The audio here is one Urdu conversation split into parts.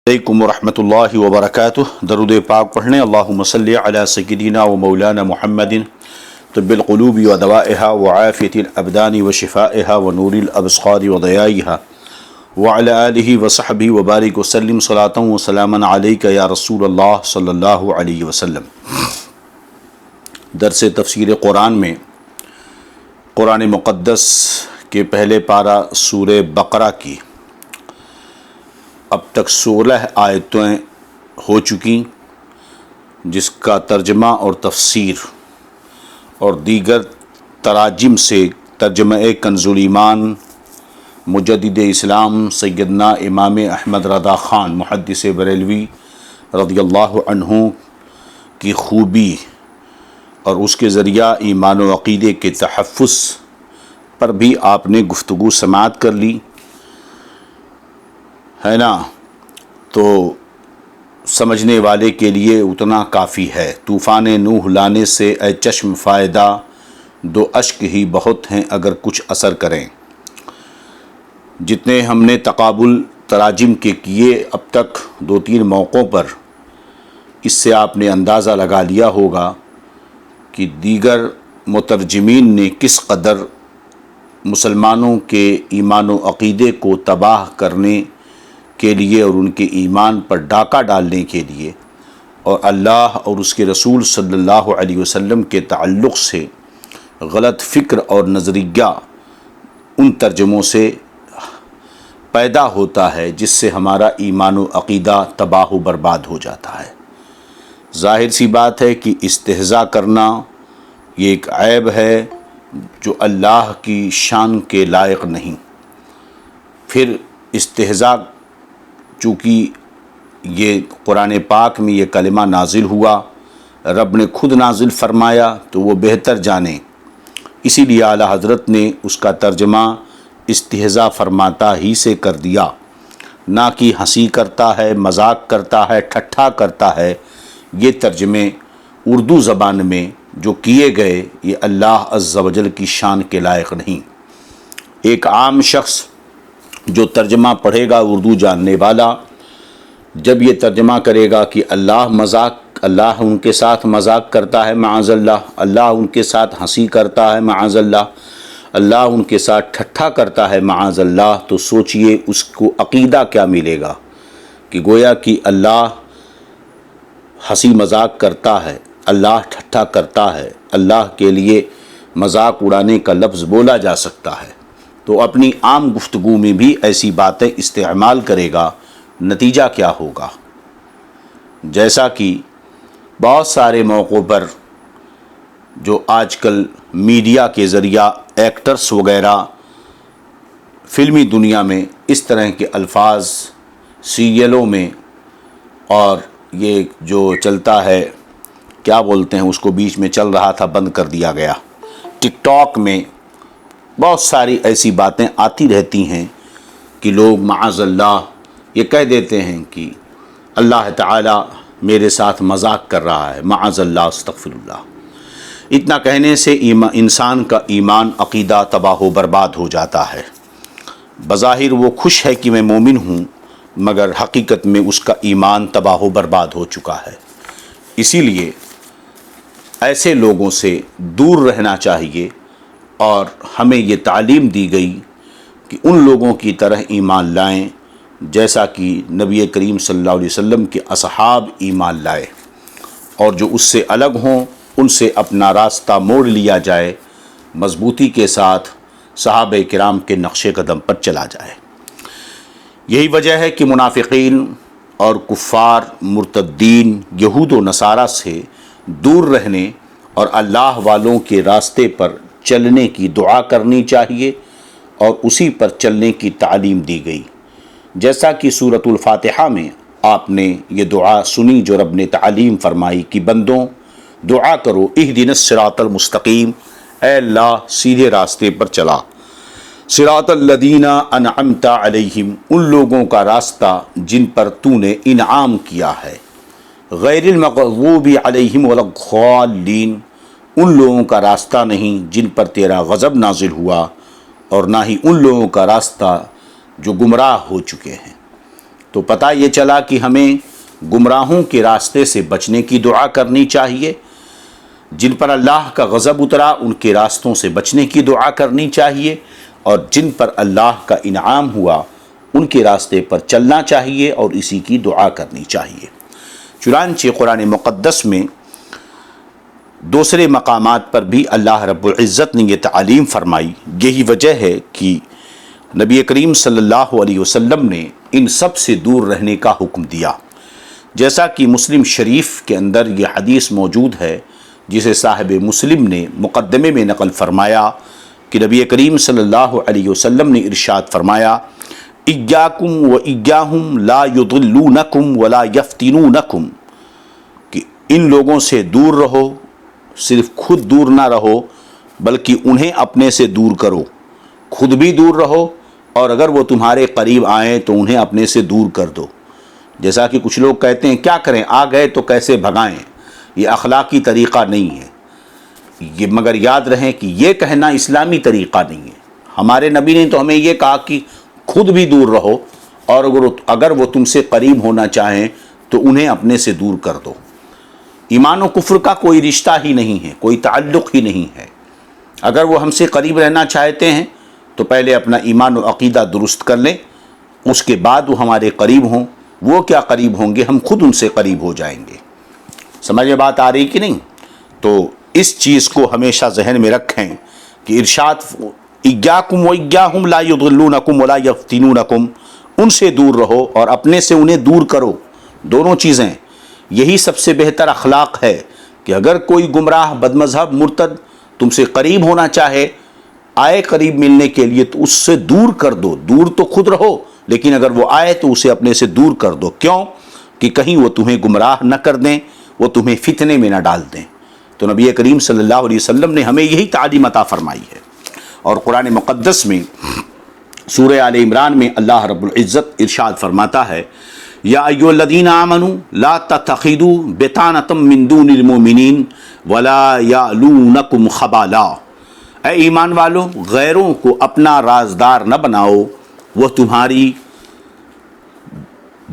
علیکم ورحمۃ اللہ وبرکاتہ۔ درود پاک پڑھنے اللہم صلی علی سیدنا و مولانا محمد طب القلوب و دوائها وعافیت الابدان و شفائها و نور الابصار و ضیائها وعلی آلہ وصحبہ وبارک وسلم صلاۃ و سلاما علیک یا رسول اللہ صلی اللہ علیہ وسلم۔ درس تفسیر قرآن میں قرآن مقدس کے پہلے پارہ سورہ بقرہ کی اب تک 16 آیتیں ہو چکی، جس کا ترجمہ اور تفسیر اور دیگر تراجم سے ترجمہ کنز الایمان مجدد اسلام سیدنا امام احمد رضا خان محدث بریلوی رضی اللہ عنہ کی خوبی اور اس کے ذریعہ ایمان و عقیدے کے تحفظ پر بھی آپ نے گفتگو سماعت کر لی ہے نا، تو سمجھنے والے کے لیے اتنا کافی ہے۔ طوفان نوح لانے سے اے چشم فائدہ، دو اشک ہی بہت ہیں اگر کچھ اثر کریں۔ جتنے ہم نے تقابل تراجم کے کیے اب تک 2-3 موقعوں پر، اس سے آپ نے اندازہ لگا لیا ہوگا کہ دیگر مترجمین نے کس قدر مسلمانوں کے ایمان و عقیدے کو تباہ کرنے کے لیے اور ان کے ایمان پر ڈاکہ ڈالنے کے لیے اور اللہ اور اس کے رسول صلی اللہ علیہ وسلم کے تعلق سے غلط فکر اور نظریہ ان ترجموں سے پیدا ہوتا ہے، جس سے ہمارا ایمان و عقیدہ تباہ و برباد ہو جاتا ہے۔ ظاہر سی بات ہے کہ استہزاء کرنا یہ ایک عیب ہے جو اللہ کی شان کے لائق نہیں۔ پھر استہزاء چونکہ یہ قرآن پاک میں یہ کلمہ نازل ہوا، رب نے خود نازل فرمایا تو وہ بہتر جانے، اسی لیے اعلیٰ حضرت نے اس کا ترجمہ استہزاء فرماتا ہی سے کر دیا، نہ کہ ہنسی کرتا ہے، مذاق کرتا ہے، ٹھٹھا کرتا ہے۔ یہ ترجمے اردو زبان میں جو کیے گئے یہ اللہ عز و جل کی شان کے لائق نہیں۔ ایک عام شخص جو ترجمہ پڑھے گا اردو جاننے والا، جب یہ ترجمہ کرے گا کہ اللہ ان کے ساتھ مذاق کرتا ہے معاذ اللہ، اللہ ان کے ساتھ ہنسی کرتا ہے معاذ اللہ، اللہ ان کے ساتھ ٹھٹھا کرتا ہے معاذ اللہ، تو سوچئے اس کو عقیدہ کیا ملے گا کہ گویا کہ اللہ ہنسی مذاق کرتا ہے، اللہ ٹھٹھا کرتا ہے، اللہ کے لیے مذاق اڑانے کا لفظ بولا جا سکتا ہے، تو اپنی عام گفتگو میں بھی ایسی باتیں استعمال کرے گا، نتیجہ کیا ہوگا؟ جیسا کہ بہت سارے موقعوں پر جو آج کل میڈیا کے ذریعہ ایکٹرز وغیرہ فلمی دنیا میں اس طرح کے الفاظ سیریلوں میں، اور یہ جو چلتا ہے کیا بولتے ہیں اس کو، بیچ میں چل رہا تھا بند کر دیا گیا، ٹک ٹاک میں بہت ساری ایسی باتیں آتی رہتی ہیں کہ لوگ معاذ اللہ یہ کہہ دیتے ہیں کہ اللہ تعالی میرے ساتھ مذاق کر رہا ہے، معاذ اللہ استغفر اللہ۔ اتنا کہنے سے انسان کا ایمان عقیدہ تباہ و برباد ہو جاتا ہے۔ بظاہر وہ خوش ہے کہ میں مومن ہوں، مگر حقیقت میں اس کا ایمان تباہ و برباد ہو چکا ہے۔ اسی لیے ایسے لوگوں سے دور رہنا چاہیے، اور ہمیں یہ تعلیم دی گئی کہ ان لوگوں کی طرح ایمان لائیں جیسا کہ نبی کریم صلی اللہ علیہ وسلم کے اصحاب ایمان لائے، اور جو اس سے الگ ہوں ان سے اپنا راستہ موڑ لیا جائے، مضبوطی کے ساتھ صحابہ کرام کے نقش قدم پر چلا جائے۔ یہی وجہ ہے کہ منافقین اور کفار، مرتدین، یہود و نصارہ سے دور رہنے اور اللہ والوں کے راستے پر چلنے کی دعا کرنی چاہیے، اور اسی پر چلنے کی تعلیم دی گئی، جیسا کہ سورۃ الفاتحہ میں آپ نے یہ دعا سنی جو رب نے تعلیم فرمائی کہ بندوں دعا کرو اہدنا الصراط المستقیم، اے اللہ سیدھے راستے پر چلا، صراط الذین انعمت علیہم، ان لوگوں کا راستہ جن پر تو نے انعام کیا ہے، غیر المغضوب علیہم ولا الضالین، ان لوگوں کا راستہ نہیں جن پر تیرا غضب نازل ہوا، اور نہ ہی ان لوگوں کا راستہ جو گمراہ ہو چکے ہیں۔ تو پتہ یہ چلا کہ ہمیں گمراہوں کے راستے سے بچنے کی دعا کرنی چاہیے، جن پر اللہ کا غضب اترا ان کے راستوں سے بچنے کی دعا کرنی چاہیے، اور جن پر اللہ کا انعام ہوا ان کے راستے پر چلنا چاہیے اور اسی کی دعا کرنی چاہیے۔ چنانچہ قرآن مقدس میں دوسرے مقامات پر بھی اللہ رب العزت نے یہ تعلیم فرمائی۔ یہی وجہ ہے کہ نبی کریم صلی اللہ علیہ وسلم نے ان سب سے دور رہنے کا حکم دیا، جیسا کہ مسلم شریف کے اندر یہ حدیث موجود ہے، جسے صاحب مسلم نے مقدمے میں نقل فرمایا کہ نبی کریم صلی اللہ علیہ وسلم نے ارشاد فرمایا، ایاکم و ایاہم لا یضلونکم ولا یفتنونکم، کہ ان لوگوں سے دور رہو، صرف خود دور نہ رہو بلکہ انہیں اپنے سے دور کرو، خود بھی دور رہو اور اگر وہ تمہارے قریب آئیں تو انہیں اپنے سے دور کر دو۔ جیسا کہ کچھ لوگ کہتے ہیں کیا کریں، آ گئے تو کیسے بھگائیں، یہ اخلاقی طریقہ نہیں ہے، یہ مگر یاد رہیں کہ یہ کہنا اسلامی طریقہ نہیں ہے۔ ہمارے نبی نے تو ہمیں یہ کہا کہ خود بھی دور رہو اور اگر وہ تم سے قریب ہونا چاہیں تو انہیں اپنے سے دور کر دو۔ ایمان و کفر کا کوئی رشتہ ہی نہیں ہے، کوئی تعلق ہی نہیں ہے۔ اگر وہ ہم سے قریب رہنا چاہتے ہیں تو پہلے اپنا ایمان و عقیدہ درست کر لیں، اس کے بعد وہ ہمارے قریب ہوں۔ وہ کیا قریب ہوں گے، ہم خود ان سے قریب ہو جائیں گے۔ سمجھ میں بات آ رہی کہ نہیں؟ تو اس چیز کو ہمیشہ ذہن میں رکھیں کہ ارشاد ایاکم و ایاہم لا یضلونکم ولا یفتنونکم، ان سے دور رہو اور اپنے سے انہیں دور کرو، دونوں چیزیں۔ یہی سب سے بہتر اخلاق ہے کہ اگر کوئی گمراہ بدمذہب مرتد تم سے قریب ہونا چاہے، آئے قریب ملنے کے لیے تو اس سے دور کر دو۔ دور تو خود رہو لیکن اگر وہ آئے تو اسے اپنے سے دور کر دو۔ کیوں؟ کہ کہیں وہ تمہیں گمراہ نہ کر دیں، وہ تمہیں فتنے میں نہ ڈال دیں۔ تو نبی کریم صلی اللہ علیہ وسلم نے ہمیں یہی تعلیم عطا فرمائی ہے۔ اور قرآن مقدس میں سورہ آل عمران میں اللہ رب العزت ارشاد فرماتا ہے، یا ایھا الذین آمنوا لا تتخذوا بطانۃ من دون المؤمنین ولا یألونکم خبالا، اے ایمان والو غیروں کو اپنا رازدار نہ بناؤ، وہ تمہاری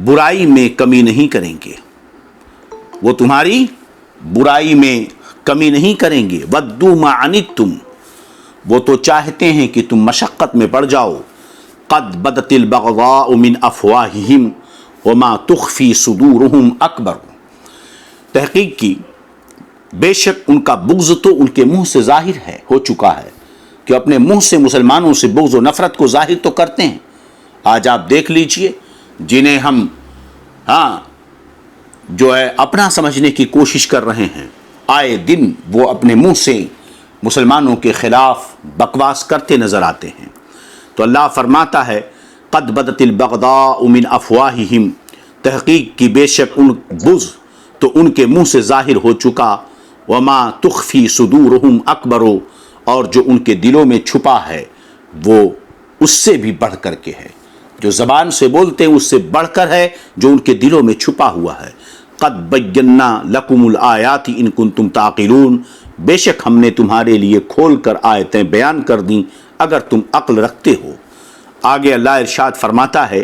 برائی میں کمی نہیں کریں گے، وہ تمہاری برائی میں کمی نہیں کریں گے۔ وَدُّوا مَا عَنِتُّمْ، وہ تو چاہتے ہیں کہ تم مشقت میں پڑ جاؤ۔ قَدْ بَدَتِ الْبَغْضَاءُ مِنْ أَفْوَاهِهِمْ وَمَا تُخْفِي صُدُورُهُمْ أَكْبَرُ، تحقیق کی بے شک ان کا بغض تو ان کے منہ سے ظاہر ہو چکا ہے، کہ اپنے منہ سے مسلمانوں سے بغض و نفرت کو ظاہر تو کرتے ہیں۔ آج آپ دیکھ لیجئے جنہیں ہم جو ہے اپنا سمجھنے کی کوشش کر رہے ہیں، آئے دن وہ اپنے منہ سے مسلمانوں کے خلاف بکواس کرتے نظر آتے ہیں۔ تو اللہ فرماتا ہے قد بدت البغضاء من افواہہم، تحقیق کی بے شک ان بغض تو ان کے منہ سے ظاہر ہو چکا، وما تخفی صدورہم اکبر، اور جو ان کے دلوں میں چھپا ہے وہ اس سے بھی بڑھ کر کے ہے، جو زبان سے بولتے ہیں اس سے بڑھ کر ہے جو ان کے دلوں میں چھپا ہوا ہے۔ قد بینا لکم الآیات ان کنتم تعقلون، بے شک ہم نے تمہارے لیے کھول کر آیتیں بیان کر دیں اگر تم عقل رکھتے ہو۔ آگے اللہ ارشاد فرماتا ہے،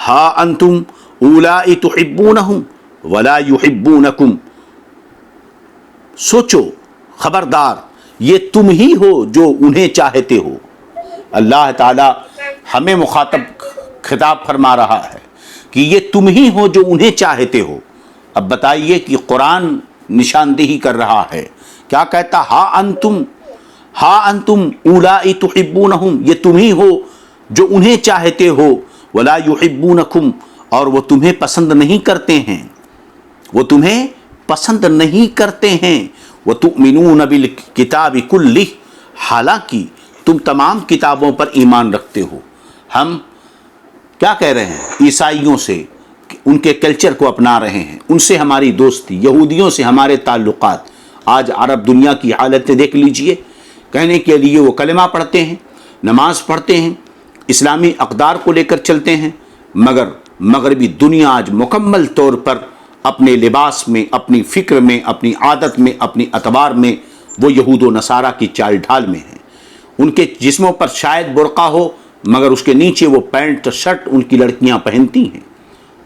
ہا انتم اولائی تحبونہم ولا یحبونکم، سوچو خبردار یہ تم ہی ہو جو انہیں چاہتے ہو۔ اللہ تعالی ہمیں مخاطب خطاب فرما رہا ہے کہ یہ تم ہی ہو جو انہیں چاہتے ہو۔ اب بتائیے کہ قرآن نشاندہی کر رہا ہے، کیا کہتا؟ ہا انتم اولائی تحبونہم، یہ تم ہی ہو جو انہیں چاہتے ہو، ولا یحبونکم، اور وہ تمہیں پسند نہیں کرتے ہیں، وہ تمہیں پسند نہیں کرتے ہیں۔ وتؤمنون بالکتاب کلہ، حالانکہ تم تمام کتابوں پر ایمان رکھتے ہو۔ ہم کیا کہہ رہے ہیں؟ عیسائیوں سے ان کے کلچر کو اپنا رہے ہیں، ان سے ہماری دوستی، یہودیوں سے ہمارے تعلقات۔ آج عرب دنیا کی حالتیں دیکھ لیجئے، کہنے کے لیے وہ کلمہ پڑھتے ہیں، نماز پڑھتے ہیں، اسلامی اقدار کو لے کر چلتے ہیں، مگر مغربی دنیا آج مکمل طور پر اپنے لباس میں، اپنی فکر میں، اپنی عادت میں، اپنی اعتبار میں وہ یہود و نصارہ کی چال ڈھال میں ہیں۔ ان کے جسموں پر شاید برقع ہو مگر اس کے نیچے وہ پینٹ شرٹ ان کی لڑکیاں پہنتی ہیں۔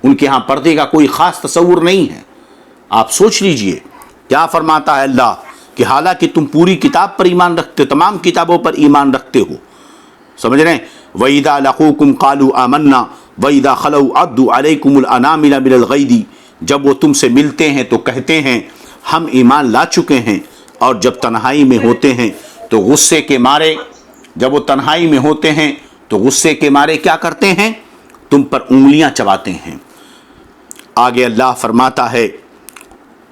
ان کے ہاں پردے کا کوئی خاص تصور نہیں ہے۔ آپ سوچ لیجئے کیا فرماتا ہے اللہ کہ حالانکہ تم پوری کتاب پر ایمان رکھتے، تمام کتابوں پر ایمان رکھتے ہو، سمجھ رہے ہیں، وَإِذَا لَقُوكُمْ قَالُوا آمَنَّا وَإِذَا خَلَوْا عَضُّوا عَلَيْكُمُ الْأَنَامِلَ مِنَ الْغَيْظِ، جب وہ تم سے ملتے ہیں تو کہتے ہیں ہم ایمان لا چکے ہیں، اور جب تنہائی میں ہوتے ہیں تو غصے کے مارے، جب وہ تنہائی میں ہوتے ہیں تو غصے کے مارے کیا کرتے ہیں؟ تم پر انگلیاں چباتے ہیں۔ آگے اللہ فرماتا ہے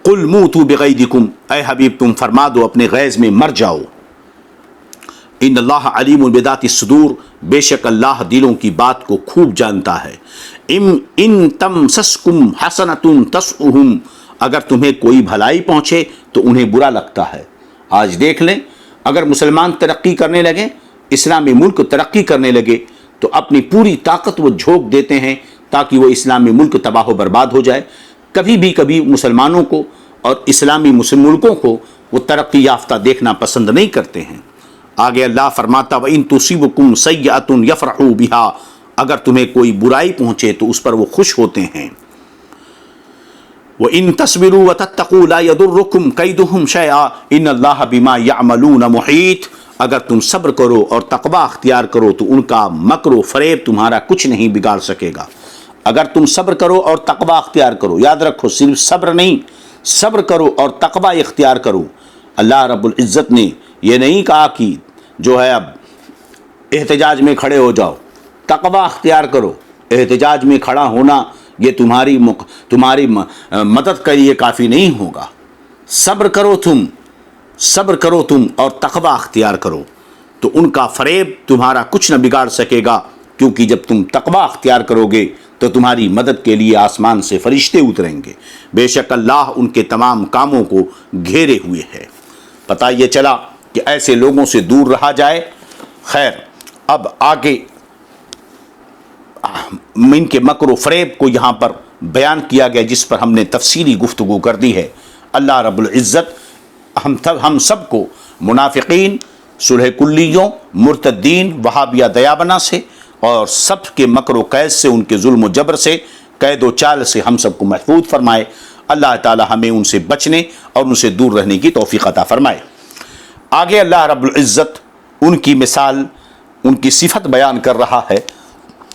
قُلْ مُوتُوا بِغَيْظِكُمْ، اے حبیب تم فرما دو اپنے غیظ میں مر جاؤ۔ ان اللہ علیم بذات الصدور، بے شک اللہ دلوں کی بات کو خوب جانتا ہے۔ ان تمسسکم حسنۃ تسؤہم، اگر تمہیں کوئی بھلائی پہنچے تو انہیں برا لگتا ہے۔ آج دیکھ لیں، اگر مسلمان ترقی کرنے لگے، اسلامی ملک ترقی کرنے لگے تو اپنی پوری طاقت وہ جھونک دیتے ہیں تاکہ وہ اسلامی ملک تباہ و برباد ہو جائے۔ کبھی مسلمانوں کو اور اسلامی مسلم ملکوں کو وہ ترقی یافتہ دیکھنا پسند نہیں کرتے ہیں۔ آگے اللہ فرماتا وَإِن تُصِبْكُمْ سَيِّئَةٌ يَفْرَحُوا بِهَا، اگر تمہیں کوئی برائی پہنچے تو اس پر وہ خوش ہوتے ہیں۔ وَإِن تَصْبِرُوا وَتَتَّقُوا لَا يَضُرُّكُمْ كَيْدُهُمْ شَيْئًا إِنَّ اللَّهَ بِمَا يَعْمَلُونَ مُحِيطٌ، اگر تم صبر کرو اور تقوی اختیار کرو تو ان کا مکر و فریب تمہارا کچھ نہیں بگاڑ سکے گا۔ اگر تم صبر کرو اور تقوی اختیار کرو، یاد رکھو صرف صبر نہیں، صبر کرو اور تقوی اختیار کرو۔ اللہ رب العزت نے یہ نہیں کہا کہ جو ہے اب احتجاج میں کھڑے ہو جاؤ، تقوی اختیار کرو۔ احتجاج میں کھڑا ہونا یہ تمہاری مدد کے لیے کافی نہیں ہوگا۔ صبر کرو تم اور تقوی اختیار کرو تو ان کا فریب تمہارا کچھ نہ بگاڑ سکے گا، کیونکہ جب تم تقوی اختیار کرو گے تو تمہاری مدد کے لیے آسمان سے فرشتے اتریں گے۔ بے شک اللہ ان کے تمام کاموں کو گھیرے ہوئے ہے۔ پتہ یہ چلا کہ ایسے لوگوں سے دور رہا جائے۔ خیر، اب آگے ان کے مکر و فریب کو یہاں پر بیان کیا گیا، جس پر ہم نے تفصیلی گفتگو کر دی ہے۔ اللہ رب العزت ہم سب کو منافقین، صلح کلیوں، مرتدین، وہابیہ دیابنا سے اور سب کے مکر و قید سے، ان کے ظلم و جبر سے، قید و چال سے ہم سب کو محفوظ فرمائے۔ اللہ تعالی ہمیں ان سے بچنے اور ان سے دور رہنے کی توفیق عطا فرمائے۔ آگے اللہ رب العزت ان کی مثال، ان کی صفت بیان کر رہا ہے۔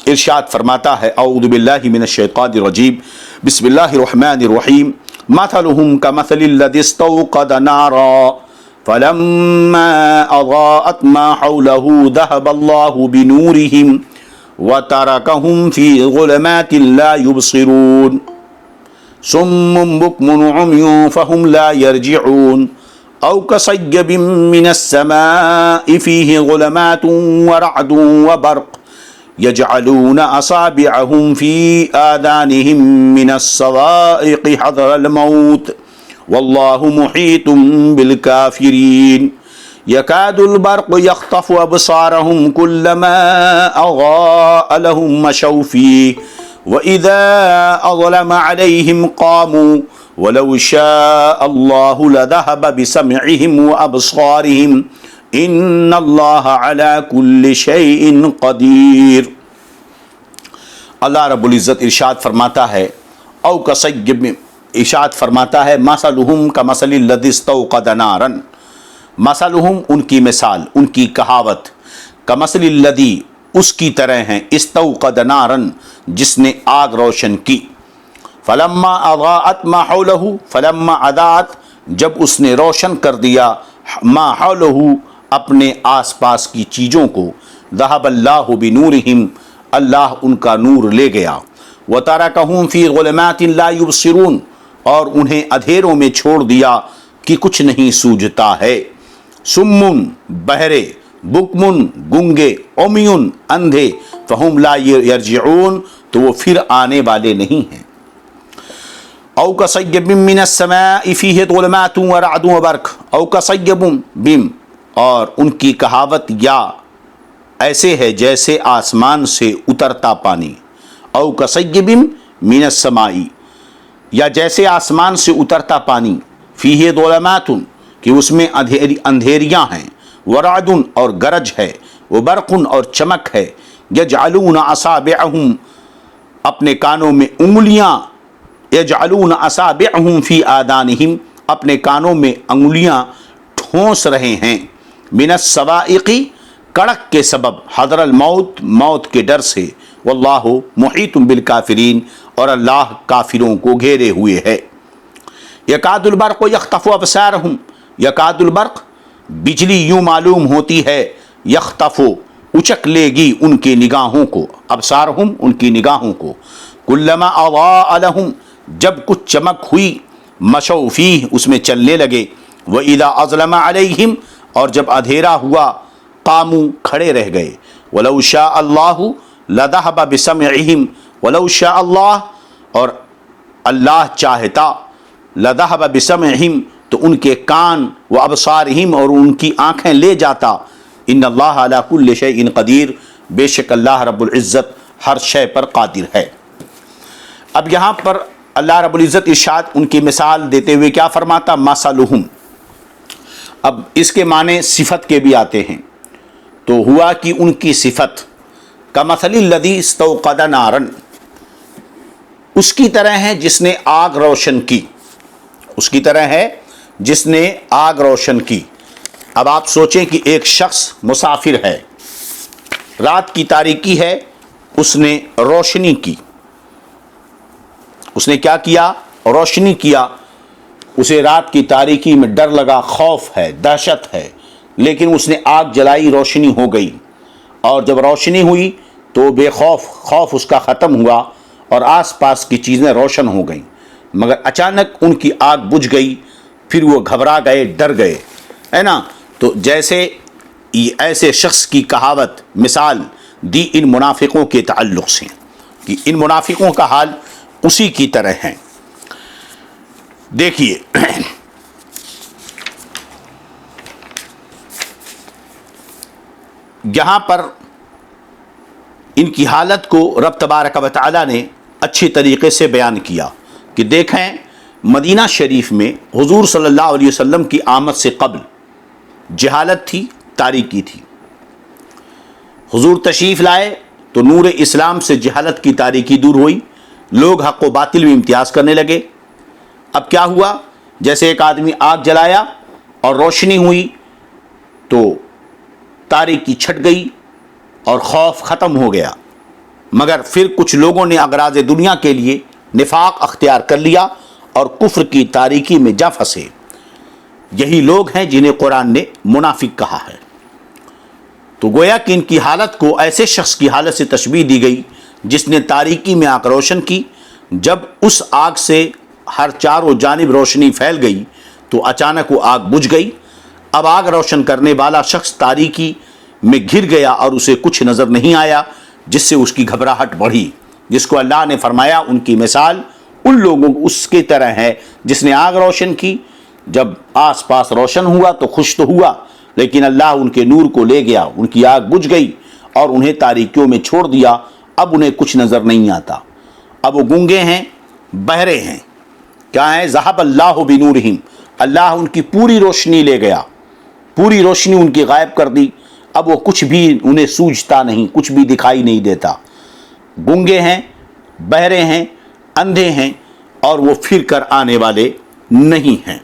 ارشاد فرماتا ہے اعوذ باللہ من الشیطان الرجیم، بسم اللہ الرحمن الرحیم، مثلهم كمثل الذي استوقد نارا فلما اضاءت ما حوله ذهب الله بنورهم وتركهم في ظلمات لا يبصرون صم بكم عمي فهم لا يرجعون او كصيب من السماء فيه ظلمات ورعد وبرق يجعلون أصابعهم في آذانهم من الصواعق حذر الموت والله محيط بالكافرين يكاد البرق يخطف أبصارهم كلما أضاء لهم مشوا فيه وإذا أظلم عليهم قاموا ولو شاء الله لذهب بسمعهم وأبصارهم ان اللہ علی کل شیء قدیر۔ اللہ رب العزت ارشاد فرماتا ہے او کصیب، ارشاد فرماتا ہے مثلہم کمثل الذی استوقد نارا، مثلہم ان کی مثال، ان کی کہاوت، کمثل الذی اس کی طرح ہیں، استوقد نارا جس نے آگ روشن کی، فلما اضاءت ما حولہ، فلما اضاءت جب اس نے روشن کر دیا، ما حولہ اپنے آس پاس کی چیزوں کو، ذہب اللہ بنورہم اللہ ان کا نور لے گیا، وترکہم فی ظلمات لا یبصرون اور انہیں اندھیروں میں چھوڑ دیا کہ کچھ نہیں سوجھتا ہے، سمن بہرے، بکمن گنگے، عمیون اندھے، فہم لا یرجعون تو وہ پھر آنے والے نہیں ہیں۔ او کصیب من السماء فیہ ظلمات ورعد وبرق، او کصیب بم، اور ان کی کہاوت یا ایسے ہے جیسے آسمان سے اترتا پانی، او کصیب من السماء یا جیسے آسمان سے اترتا پانی، فیہ ظلمات کہ اس میں اندھیریاں ہیں، ورعد اور گرج ہے، وبرق اور چمک ہے، یجعلون اصابعہم اپنے کانوں میں انگلیاں، یجعلون اصابعہم فی آذانہم، اپنے کانوں میں انگلیاں ٹھونس رہے ہیں، من الصواعق، کڑک کے سبب، حضر الموت، موت کے ڈر سے، واللہ محیط بالکافرین، اور اللہ کافروں کو گھیرے ہوئے ہے۔ یکاد البرق یخطف ابصارہم، یکاد البرق، بجلی یوں معلوم ہوتی ہے، یخطف، اچک لے گی ان کی نگاہوں کو، ابصارہم، ان کی نگاہوں کو، کلما اضاء لہم، جب کچھ چمک ہوئی، مشوا فیہ، اس میں چلنے لگے، وَإِذَا أَظْلَمَ عَلَيْهِمْ، اور جب اندھیرا ہوا، قاموا، کھڑے رہ گئے، وَلَوْ شَاءَ اللَّهُ لَذَهَبَ بِسَمْعِهِمْ، وَلَوْ شَاءَ اللَّهُ، اور اللہ چاہتا، لَذَهَبَ بِسَمْعِهِمْ، تو ان کے کان، وَأَبْصَارِهِمْ، اور ان کی آنکھیں لے جاتا، ان اللہ علی کل شیء قدیر، بے شک اللہ رب العزت ہر شے پر قادر ہے۔ اب یہاں پر اللہ رب العزت ارشاد ان کی مثال دیتے ہوئے کیا فرماتا؟ مثلہم، اب اس کے معنی صفت کے بھی آتے ہیں، تو ہوا کہ ان کی صفت کمثل الذی استوقد نارا، اس کی طرح ہے جس نے آگ روشن کی، اس کی طرح ہے جس نے آگ روشن کی۔ اب آپ سوچیں کہ ایک شخص مسافر ہے، رات کی تاریکی ہے، اس نے روشنی کی، اس نے کیا کیا؟ روشنی کیا۔ اسے رات کی تاریکی میں ڈر لگا، خوف ہے، دہشت ہے، لیکن اس نے آگ جلائی، روشنی ہو گئی، اور جب روشنی ہوئی تو بے خوف اس کا ختم ہوا اور آس پاس کی چیزیں روشن ہو گئیں، مگر اچانک ان کی آگ بجھ گئی، پھر وہ گھبرا گئے، ڈر گئے، ہے نا؟ تو جیسے ایسے شخص کی کہاوت، مثال دی ان منافقوں کے تعلق سے، کہ ان منافقوں کا حال اسی کی طرح ہے۔ دیکھیے یہاں پر ان کی حالت کو رب تبارک و تعالی نے اچھی طریقے سے بیان کیا کہ دیکھیں، مدینہ شریف میں حضور صلی اللہ علیہ وسلم کی آمد سے قبل جہالت تھی، تاریکی تھی۔ حضور تشریف لائے تو نور اسلام سے جہالت کی تاریکی دور ہوئی، لوگ حق و باطل میں امتیاز کرنے لگے۔ اب کیا ہوا؟ جیسے ایک آدمی آگ جلایا اور روشنی ہوئی تو تاریکی چھٹ گئی اور خوف ختم ہو گیا، مگر پھر کچھ لوگوں نے اغراض دنیا کے لیے نفاق اختیار کر لیا اور کفر کی تاریکی میں جا پھنسے۔ یہی لوگ ہیں جنہیں قرآن نے منافق کہا ہے۔ تو گویا کہ ان کی حالت کو ایسے شخص کی حالت سے تشبیہ دی گئی جس نے تاریکی میں آگ روشن کی، جب اس آگ سے ہر چاروں جانب روشنی پھیل گئی تو اچانک وہ آگ بجھ گئی۔ اب آگ روشن کرنے والا شخص تاریکی میں گر گیا اور اسے کچھ نظر نہیں آیا، جس سے اس کی گھبراہٹ بڑھی، جس کو اللہ نے فرمایا ان کی مثال ان لوگوں اس کی طرح ہے جس نے آگ روشن کی، جب آس پاس روشن ہوا تو خوش تو ہوا، لیکن اللہ ان کے نور کو لے گیا، ان کی آگ بجھ گئی اور انہیں تاریکیوں میں چھوڑ دیا۔ اب انہیں کچھ نظر نہیں آتا، اب وہ گونگے ہیں، بہرے ہیں۔ کیا ہے؟ ذہب اللہ بنورہم، اللہ ان کی پوری روشنی لے گیا، پوری روشنی ان کی غائب کر دی۔ اب وہ کچھ بھی انہیں سوجھتا نہیں، کچھ بھی دکھائی نہیں دیتا، گونگے ہیں، بہرے ہیں، اندھے ہیں، اور وہ پھر کر آنے والے نہیں ہیں۔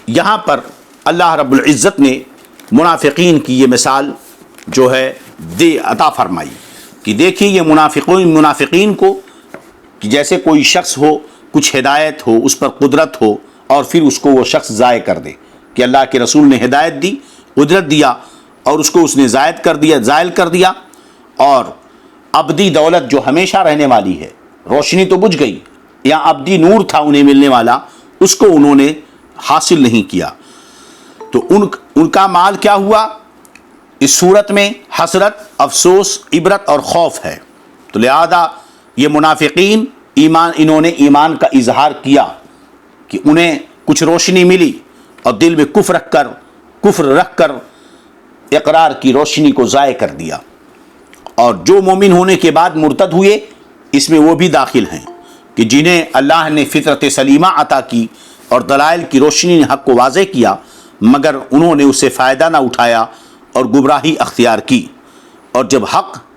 یہاں پر اللہ رب العزت نے منافقین کی یہ مثال جو ہے عطا فرمائی کہ دیکھیے یہ منافقین کو، کہ جیسے کوئی شخص ہو، کچھ ہدایت ہو، اس پر قدرت ہو، اور پھر اس کو وہ شخص ضائع کر دے، کہ اللہ کے رسول نے ہدایت دی، قدرت دیا، اور اس کو اس نے زائد کر دیا، زائل کر دیا، اور ابدی دولت جو ہمیشہ رہنے والی ہے، روشنی تو بجھ گئی، یا ابدی نور تھا انہیں ملنے والا، اس کو انہوں نے حاصل نہیں کیا، تو ان کا مال کیا ہوا؟ اس صورت میں حسرت، افسوس، عبرت اور خوف ہے۔ تو لہذا یہ منافقین انہوں نے ایمان کا اظہار کیا کہ انہیں کچھ روشنی ملی، اور دل میں کفر رکھ کر اقرار کی روشنی کو ضائع کر دیا، اور جو مومن ہونے کے بعد مرتد ہوئے، اس میں وہ بھی داخل ہیں کہ جنہیں اللہ نے فطرت سلیمہ عطا کی اور دلائل کی روشنی نے حق کو واضح کیا، مگر انہوں نے اس سے فائدہ نہ اٹھایا اور گمراہی اختیار کی، اور جب حق